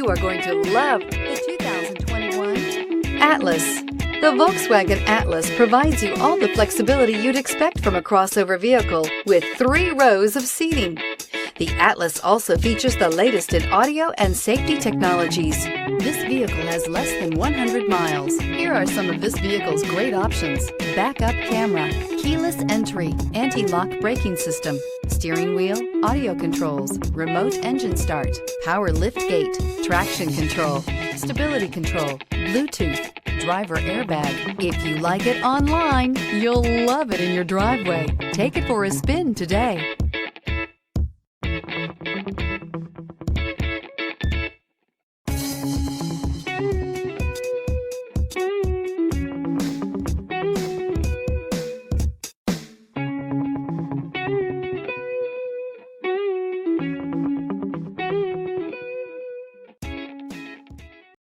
You are going to love the 2021 Atlas. The Volkswagen Atlas provides you all the flexibility you'd expect from a crossover vehicle with 3 rows of seating. The Atlas also features the latest in audio and safety technologies. This vehicle has less than 100 miles. Here are some of this vehicle's great options: backup camera, keyless entry, anti-lock braking system, steering wheel audio controls, remote engine start, power liftgate, traction control, stability control, Bluetooth, driver airbag. If you like it online, you'll love it in your driveway. Take it for a spin today.